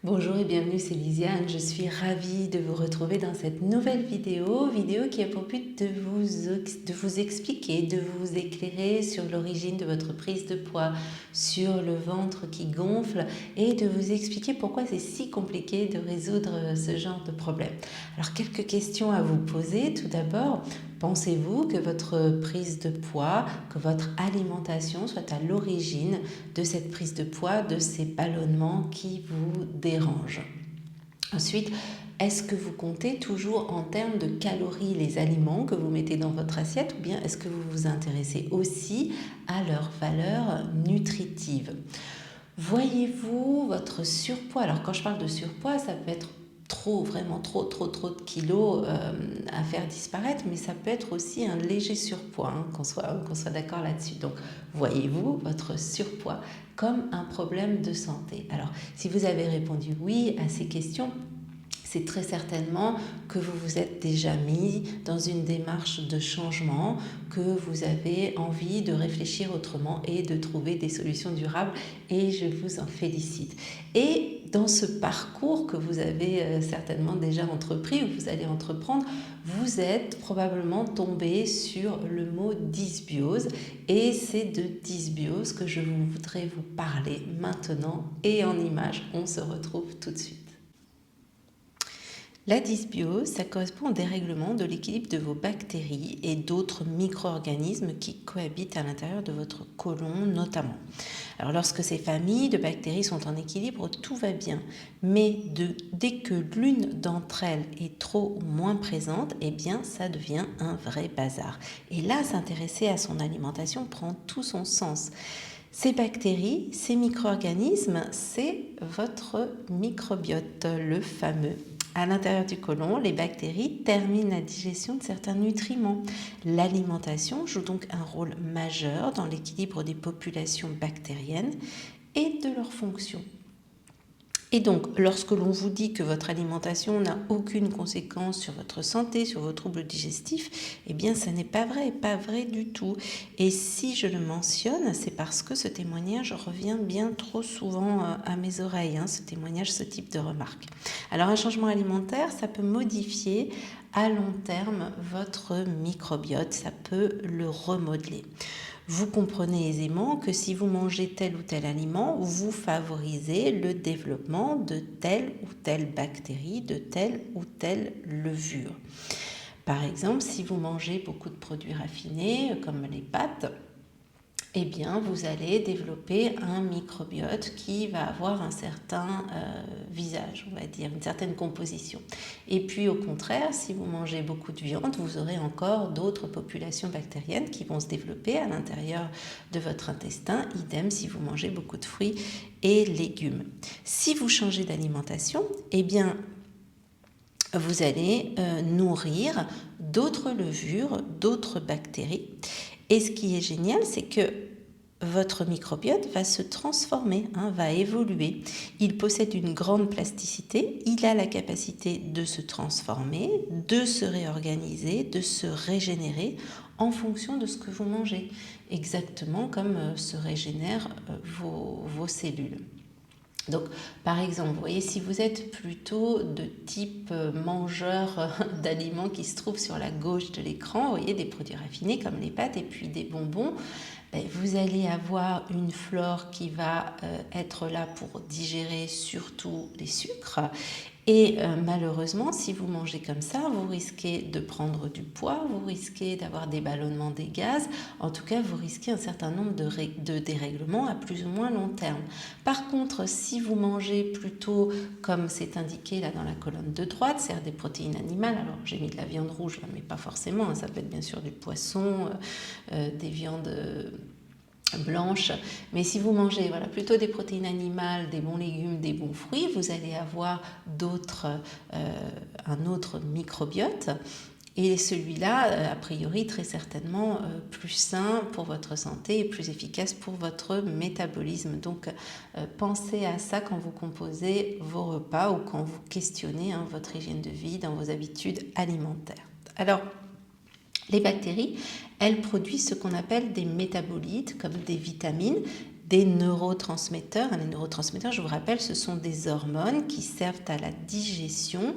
Bonjour et bienvenue, c'est Lisiane. Je suis ravie de vous retrouver dans cette nouvelle vidéo qui a pour but de vous expliquer, de vous éclairer sur l'origine de votre prise de poids, sur le ventre qui gonfle et de vous expliquer pourquoi c'est si compliqué de résoudre ce genre de problème. Alors, quelques questions à vous poser. Tout d'abord, pensez-vous que votre prise de poids, que votre alimentation soit à l'origine de cette prise de poids, de ces ballonnements qui vous dérangent? Ensuite, est-ce que vous comptez toujours en termes de calories les aliments que vous mettez dans votre assiette ou bien est-ce que vous vous intéressez aussi à leur valeur nutritive? Voyez-vous votre surpoids? Alors quand je parle de surpoids, ça peut être vraiment trop de kilos à faire disparaître, mais ça peut être aussi un léger surpoids, hein, qu'on soit d'accord là-dessus. Donc, voyez-vous votre surpoids comme un problème de santé? Alors, si vous avez répondu oui à ces questions, c'est très certainement que vous vous êtes déjà mis dans une démarche de changement, que vous avez envie de réfléchir autrement et de trouver des solutions durables, et je vous en félicite. Et dans ce parcours que vous avez certainement déjà entrepris ou que vous allez entreprendre, vous êtes probablement tombé sur le mot dysbiose, et c'est de dysbiose que je voudrais vous parler maintenant et en images. On se retrouve tout de suite. La dysbiose, ça correspond au dérèglement de l'équilibre de vos bactéries et d'autres micro-organismes qui cohabitent à l'intérieur de votre côlon notamment. Alors lorsque ces familles de bactéries sont en équilibre, tout va bien. Mais dès que l'une d'entre elles est trop ou moins présente, eh bien ça devient un vrai bazar. Et là, s'intéresser à son alimentation prend tout son sens. Ces bactéries, ces micro-organismes, c'est votre microbiote, le fameux. À l'intérieur du côlon, les bactéries terminent la digestion de certains nutriments. L'alimentation joue donc un rôle majeur dans l'équilibre des populations bactériennes et de leurs fonctions. Et donc, lorsque l'on vous dit que votre alimentation n'a aucune conséquence sur votre santé, sur vos troubles digestifs, eh bien, ça n'est pas vrai du tout. Et si je le mentionne, c'est parce que ce témoignage revient bien trop souvent à mes oreilles, ce témoignage, ce type de remarque. Alors, un changement alimentaire, ça peut modifier à long terme votre microbiote, ça peut le remodeler. Vous comprenez aisément que si vous mangez tel ou tel aliment, vous favorisez le développement de telle ou telle bactérie, de telle ou telle levure. Par exemple, si vous mangez beaucoup de produits raffinés comme les pâtes, eh bien, vous allez développer un microbiote qui va avoir un certain visage, on va dire, une certaine composition. Et puis, au contraire, si vous mangez beaucoup de viande, vous aurez encore d'autres populations bactériennes qui vont se développer à l'intérieur de votre intestin. Idem si vous mangez beaucoup de fruits et légumes. Si vous changez d'alimentation, eh bien, vous allez nourrir d'autres levures, d'autres bactéries. Et ce qui est génial, c'est que votre microbiote va se transformer, va évoluer. Il possède une grande plasticité, il a la capacité de se transformer, de se réorganiser, de se régénérer en fonction de ce que vous mangez, exactement comme se régénèrent vos cellules. Donc, par exemple, vous voyez, si vous êtes plutôt de type mangeur d'aliments qui se trouvent sur la gauche de l'écran, vous voyez, des produits raffinés comme les pâtes et puis des bonbons, vous allez avoir une flore qui va être là pour digérer surtout les sucres. Et malheureusement, si vous mangez comme ça, vous risquez de prendre du poids, vous risquez d'avoir des ballonnements des gaz, en tout cas, vous risquez un certain nombre de dérèglements à plus ou moins long terme. Par contre, si vous mangez plutôt comme c'est indiqué là dans la colonne de droite, c'est-à-dire des protéines animales, alors j'ai mis de la viande rouge là, mais pas forcément, ça peut être bien sûr du poisson, des viandes blanches, mais si vous mangez plutôt des protéines animales, des bons légumes, des bons fruits, vous allez avoir un autre microbiote. Et celui-là, a priori, très certainement plus sain pour votre santé et plus efficace pour votre métabolisme. Donc, pensez à ça quand vous composez vos repas ou quand vous questionnez votre hygiène de vie dans vos habitudes alimentaires. Alors, les bactéries, elles produisent ce qu'on appelle des métabolites, comme des vitamines, des neurotransmetteurs. Les neurotransmetteurs, je vous rappelle, ce sont des hormones qui servent à la digestion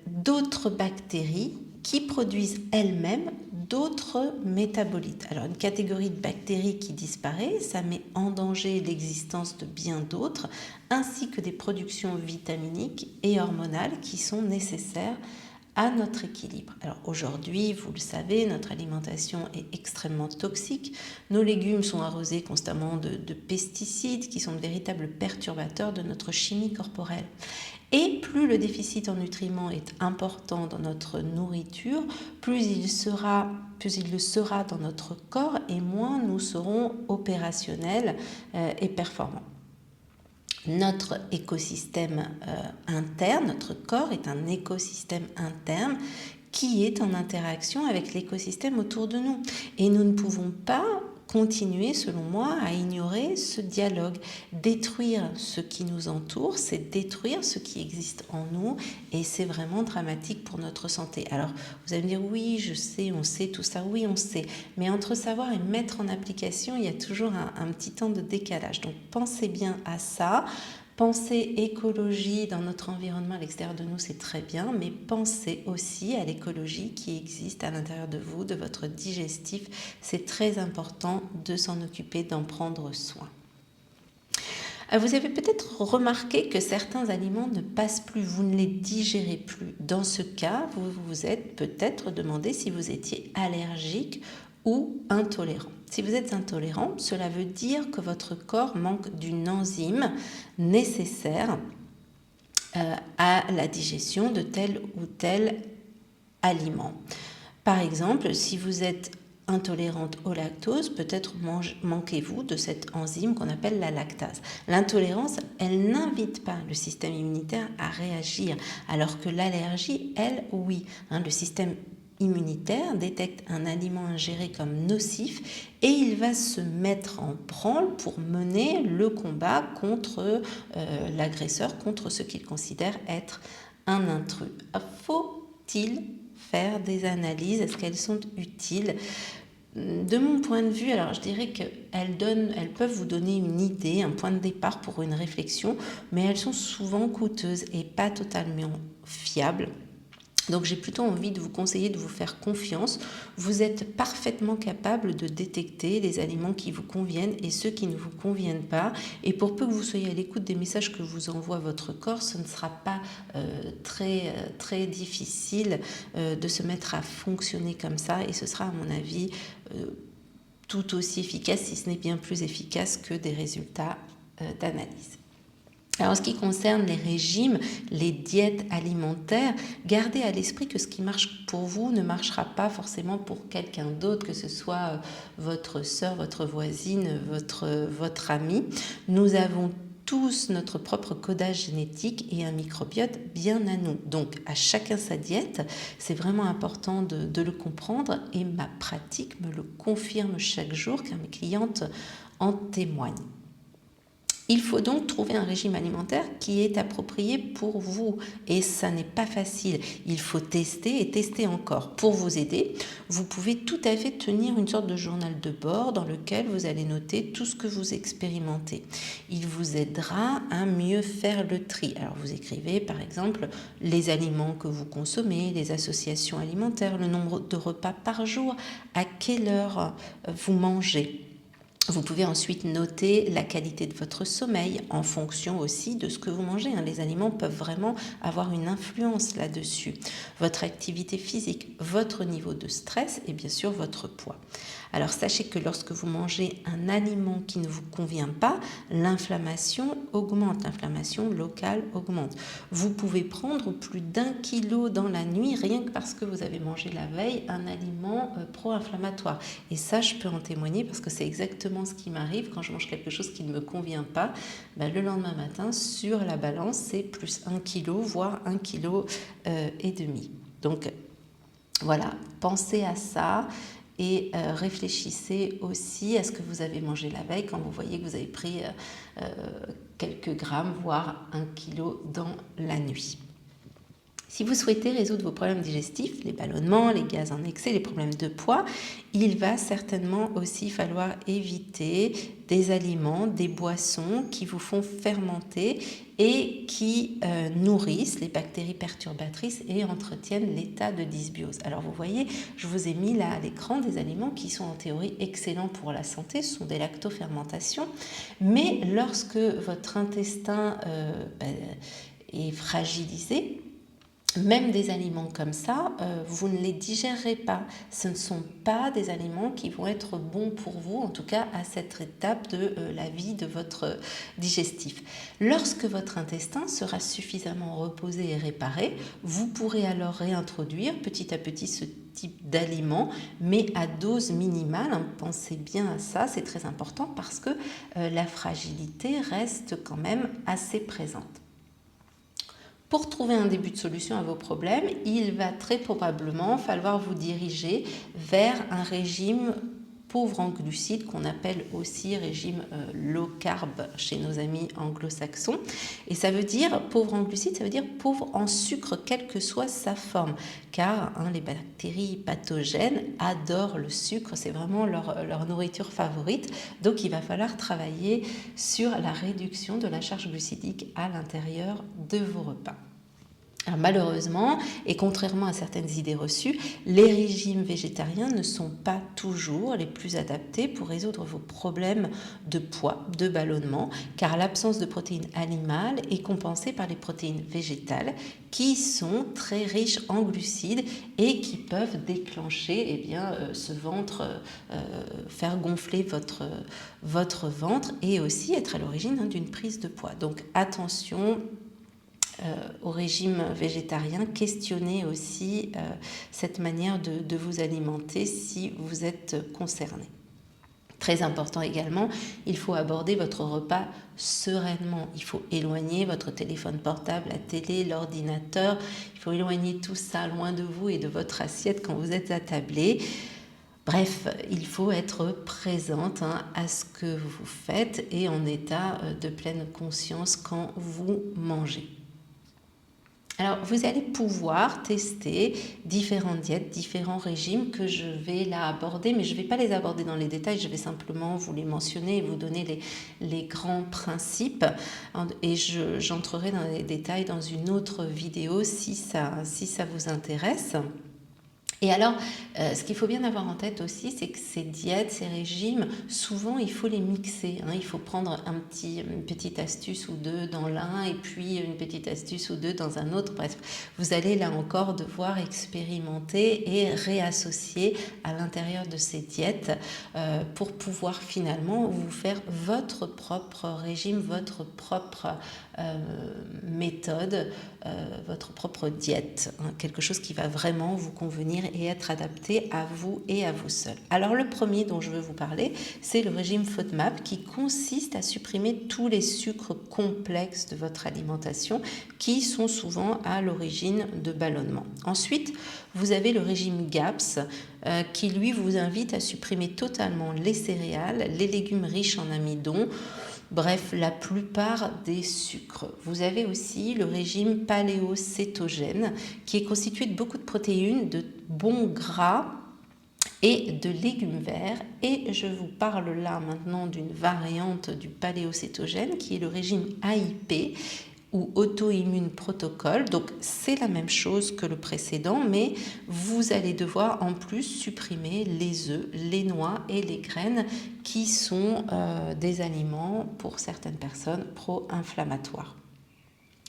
d'autres bactéries qui produisent elles-mêmes d'autres métabolites. Alors une catégorie de bactéries qui disparaît, ça met en danger l'existence de bien d'autres, ainsi que des productions vitaminiques et hormonales qui sont nécessaires à notre équilibre. Alors aujourd'hui, vous le savez, notre alimentation est extrêmement toxique. Nos légumes sont arrosés constamment de pesticides qui sont de véritables perturbateurs de notre chimie corporelle. Et plus le déficit en nutriments est important dans notre nourriture, plus il le sera dans notre corps et moins nous serons opérationnels et performants. Notre écosystème interne, notre corps est un écosystème interne qui est en interaction avec l'écosystème autour de nous. Et nous ne pouvons pas continuer, selon moi, à ignorer ce dialogue. Détruire ce qui nous entoure, c'est détruire ce qui existe en nous et c'est vraiment dramatique pour notre santé. Alors, vous allez me dire, oui, je sais, on sait tout ça, oui, on sait. Mais entre savoir et mettre en application, il y a toujours un petit temps de décalage. Donc, pensez bien à ça. Penser écologie dans notre environnement à l'extérieur de nous, c'est très bien, mais pensez aussi à l'écologie qui existe à l'intérieur de vous, de votre digestif. C'est très important de s'en occuper, d'en prendre soin. Vous avez peut-être remarqué que certains aliments ne passent plus, vous ne les digérez plus. Dans ce cas, vous vous êtes peut-être demandé si vous étiez allergique ou intolérant. Si vous êtes intolérant, cela veut dire que votre corps manque d'une enzyme nécessaire à la digestion de tel ou tel aliment. Par exemple, si vous êtes intolérante au lactose, peut-être manquez-vous de cette enzyme qu'on appelle la lactase. L'intolérance, elle n'invite pas le système immunitaire à réagir, alors que l'allergie, elle, oui. Le système immunitaire détecte un aliment ingéré comme nocif et il va se mettre en branle pour mener le combat contre l'agresseur, contre ce qu'il considère être un intrus. Faut-il faire des analyses? Est-ce qu'elles sont utiles? De mon point de vue, alors je dirais qu'elles peuvent vous donner une idée, un point de départ pour une réflexion, mais elles sont souvent coûteuses et pas totalement fiables. Donc j'ai plutôt envie de vous conseiller de vous faire confiance. Vous êtes parfaitement capable de détecter les aliments qui vous conviennent et ceux qui ne vous conviennent pas. Et pour peu que vous soyez à l'écoute des messages que vous envoie votre corps, ce ne sera pas très difficile de se mettre à fonctionner comme ça. Et ce sera à mon avis tout aussi efficace, si ce n'est bien plus efficace que des résultats d'analyse. Alors, en ce qui concerne les régimes, les diètes alimentaires, gardez à l'esprit que ce qui marche pour vous ne marchera pas forcément pour quelqu'un d'autre, que ce soit votre sœur, votre voisine, votre ami. Nous avons tous notre propre codage génétique et un microbiote bien à nous. Donc, à chacun sa diète, c'est vraiment important de le comprendre et ma pratique me le confirme chaque jour car mes clientes en témoignent. Il faut donc trouver un régime alimentaire qui est approprié pour vous et ça n'est pas facile. Il faut tester et tester encore. Pour vous aider, vous pouvez tout à fait tenir une sorte de journal de bord dans lequel vous allez noter tout ce que vous expérimentez. Il vous aidera à mieux faire le tri. Alors vous écrivez par exemple les aliments que vous consommez, les associations alimentaires, le nombre de repas par jour, à quelle heure vous mangez. Vous pouvez ensuite noter la qualité de votre sommeil en fonction aussi de ce que vous mangez. Les aliments peuvent vraiment avoir une influence là-dessus. Votre activité physique, votre niveau de stress et bien sûr votre poids. Alors sachez que lorsque vous mangez un aliment qui ne vous convient pas, l'inflammation augmente, l'inflammation locale augmente. Vous pouvez prendre plus d'1 kilo dans la nuit rien que parce que vous avez mangé la veille un aliment pro-inflammatoire. Et ça, je peux en témoigner parce que c'est exactement ce qui m'arrive quand je mange quelque chose qui ne me convient pas. Le lendemain matin, sur la balance, c'est plus 1 kilo, voire 1,5 kg. Donc voilà, pensez à ça. Et réfléchissez aussi à ce que vous avez mangé la veille quand vous voyez que vous avez pris quelques grammes, voire 1 kilo dans la nuit. Si vous souhaitez résoudre vos problèmes digestifs, les ballonnements, les gaz en excès, les problèmes de poids, il va certainement aussi falloir éviter des aliments, des boissons qui vous font fermenter et qui nourrissent les bactéries perturbatrices et entretiennent l'état de dysbiose. Alors vous voyez, je vous ai mis là à l'écran des aliments qui sont en théorie excellents pour la santé, ce sont des lactofermentations, mais lorsque votre intestin est fragilisé, même des aliments comme ça, vous ne les digérerez pas. Ce ne sont pas des aliments qui vont être bons pour vous, en tout cas à cette étape de la vie de votre digestif. Lorsque votre intestin sera suffisamment reposé et réparé, vous pourrez alors réintroduire petit à petit ce type d'aliments, mais à dose minimale. Pensez bien à ça, c'est très important parce que la fragilité reste quand même assez présente. Pour trouver un début de solution à vos problèmes, il va très probablement falloir vous diriger vers un régime pauvre en glucides qu'on appelle aussi régime low carb chez nos amis anglo-saxons. Et ça veut dire, pauvre en glucides, ça veut dire pauvre en sucre, quelle que soit sa forme. Car les bactéries pathogènes adorent le sucre, c'est vraiment leur nourriture favorite. Donc il va falloir travailler sur la réduction de la charge glucidique à l'intérieur de vos repas. Alors malheureusement, et contrairement à certaines idées reçues, les régimes végétariens ne sont pas toujours les plus adaptés pour résoudre vos problèmes de poids, de ballonnement, car l'absence de protéines animales est compensée par les protéines végétales qui sont très riches en glucides et qui peuvent déclencher ce ventre, faire gonfler votre ventre et aussi être à l'origine d'une prise de poids. Donc attention au régime végétarien, questionnez aussi cette manière de vous alimenter si vous êtes concerné. Très important également, il faut aborder votre repas sereinement. Il faut éloigner votre téléphone portable, la télé, l'ordinateur. Il faut éloigner tout ça loin de vous et de votre assiette quand vous êtes attablé. Bref, il faut être présente à ce que vous faites et en état de pleine conscience quand vous mangez. Alors, vous allez pouvoir tester différentes diètes, différents régimes que je vais là aborder, mais je ne vais pas les aborder dans les détails, je vais simplement vous les mentionner et vous donner les grands principes. Et j'entrerai dans les détails dans une autre vidéo si ça vous intéresse. Et alors, ce qu'il faut bien avoir en tête aussi, c'est que ces diètes, ces régimes, souvent il faut les mixer. Il faut prendre une petite astuce ou deux dans l'un et puis une petite astuce ou deux dans un autre. Bref, vous allez là encore devoir expérimenter et réassocier à l'intérieur de ces diètes pour pouvoir finalement vous faire votre propre régime, votre propre méthode, votre propre diète, quelque chose qui va vraiment vous convenir et être adapté à vous et à vous seul. Alors le premier dont je veux vous parler, c'est le régime FODMAP qui consiste à supprimer tous les sucres complexes de votre alimentation qui sont souvent à l'origine de ballonnements. Ensuite, vous avez le régime GAPS qui lui vous invite à supprimer totalement les céréales, les légumes riches en amidon, bref, la plupart des sucres. Vous avez aussi le régime paléocétogène qui est constitué de beaucoup de protéines, de bons gras et de légumes verts. Et je vous parle là maintenant d'une variante du paléocétogène qui est le régime AIP ou auto-immune protocole. Donc c'est la même chose que le précédent, mais vous allez devoir en plus supprimer les œufs, les noix et les graines qui sont des aliments pour certaines personnes pro-inflammatoires.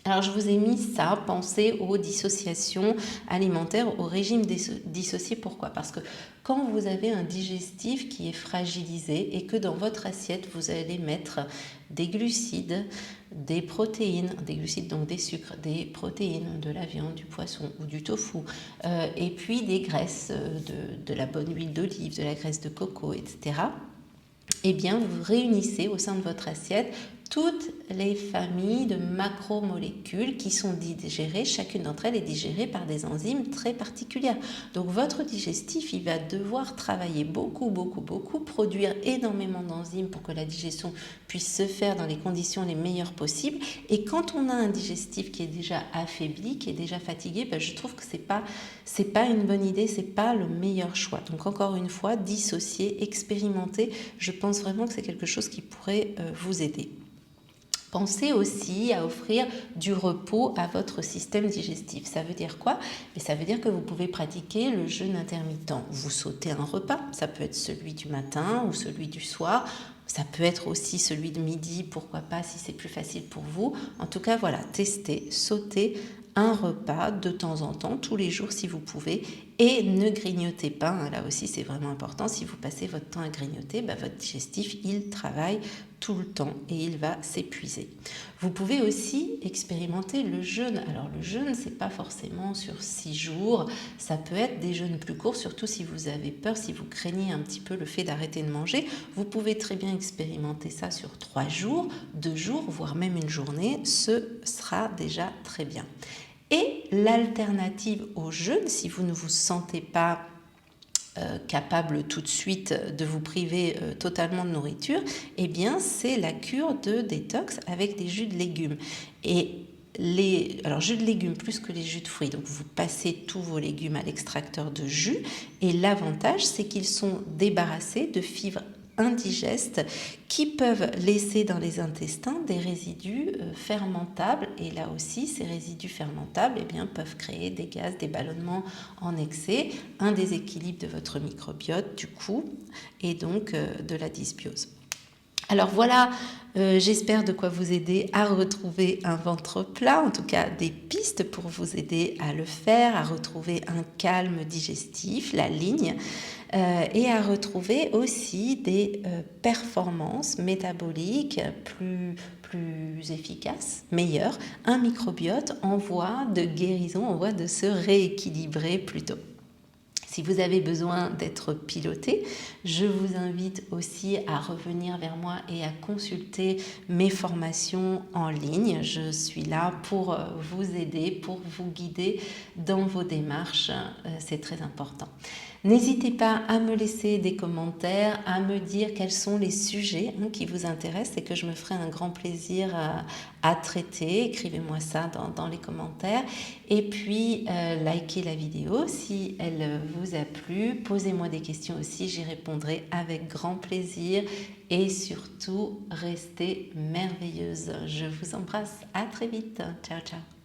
Alors je vous ai mis ça, pensez aux dissociations alimentaires, au régime dissocié. Pourquoi? Parce que quand vous avez un digestif qui est fragilisé et que dans votre assiette vous allez mettre des glucides, des protéines, des glucides donc des sucres, des protéines, de la viande, du poisson ou du tofu, et puis des graisses, de la bonne huile d'olive, de la graisse de coco, etc. Eh bien vous réunissez au sein de votre assiette toutes les familles de macromolécules qui sont digérées, chacune d'entre elles est digérée par des enzymes très particulières. Donc votre digestif, il va devoir travailler beaucoup, produire énormément d'enzymes pour que la digestion puisse se faire dans les conditions les meilleures possibles. Et quand on a un digestif qui est déjà affaibli, qui est déjà fatigué, je trouve que c'est pas une bonne idée, c'est pas le meilleur choix. Donc encore une fois, dissocier, expérimenter, je pense vraiment que c'est quelque chose qui pourrait vous aider. Pensez aussi à offrir du repos à votre système digestif. Ça veut dire quoi? Ça veut dire que vous pouvez pratiquer le jeûne intermittent. Vous sautez un repas, ça peut être celui du matin ou celui du soir. Ça peut être aussi celui de midi, pourquoi pas, si c'est plus facile pour vous. En tout cas, voilà, testez, sautez un repas de temps en temps, tous les jours si vous pouvez, et ne grignotez pas. Là aussi, c'est vraiment important. Si vous passez votre temps à grignoter, votre digestif, il travaille tout le temps et il va s'épuiser. Vous pouvez aussi expérimenter le jeûne. Alors le jeûne, c'est pas forcément sur 6 jours, ça peut être des jeûnes plus courts, surtout si vous avez peur, si vous craignez un petit peu le fait d'arrêter de manger. Vous pouvez très bien expérimenter ça sur 3 jours, 2 jours, voire même une journée. Ce sera déjà très bien. Et l'alternative au jeûne, si vous ne vous sentez pas capable tout de suite de vous priver totalement de nourriture, eh bien c'est la cure de détox avec des jus de légumes. Et alors jus de légumes plus que les jus de fruits, donc vous passez tous vos légumes à l'extracteur de jus, et l'avantage c'est qu'ils sont débarrassés de fibres indigestes qui peuvent laisser dans les intestins des résidus fermentables, et là aussi ces résidus fermentables peuvent créer des gaz, des ballonnements en excès, un déséquilibre de votre microbiote du coup, et donc de la dysbiose. Alors voilà, j'espère de quoi vous aider à retrouver un ventre plat, en tout cas des pistes pour vous aider à le faire, à retrouver un calme digestif, la ligne, et à retrouver aussi des performances métaboliques plus efficaces, meilleures, un microbiote en voie de guérison, en voie de se rééquilibrer plutôt. Si vous avez besoin d'être piloté, je vous invite aussi à revenir vers moi et à consulter mes formations en ligne. Je suis là pour vous aider, pour vous guider dans vos démarches. C'est très important. N'hésitez pas à me laisser des commentaires, à me dire quels sont les sujets qui vous intéressent et que je me ferai un grand plaisir à traiter. Écrivez-moi ça dans les commentaires. Et puis, likez la vidéo si elle vous a plu. Posez-moi des questions aussi, j'y répondrai avec grand plaisir. Et surtout, restez merveilleuse. Je vous embrasse. À très vite. Ciao, ciao.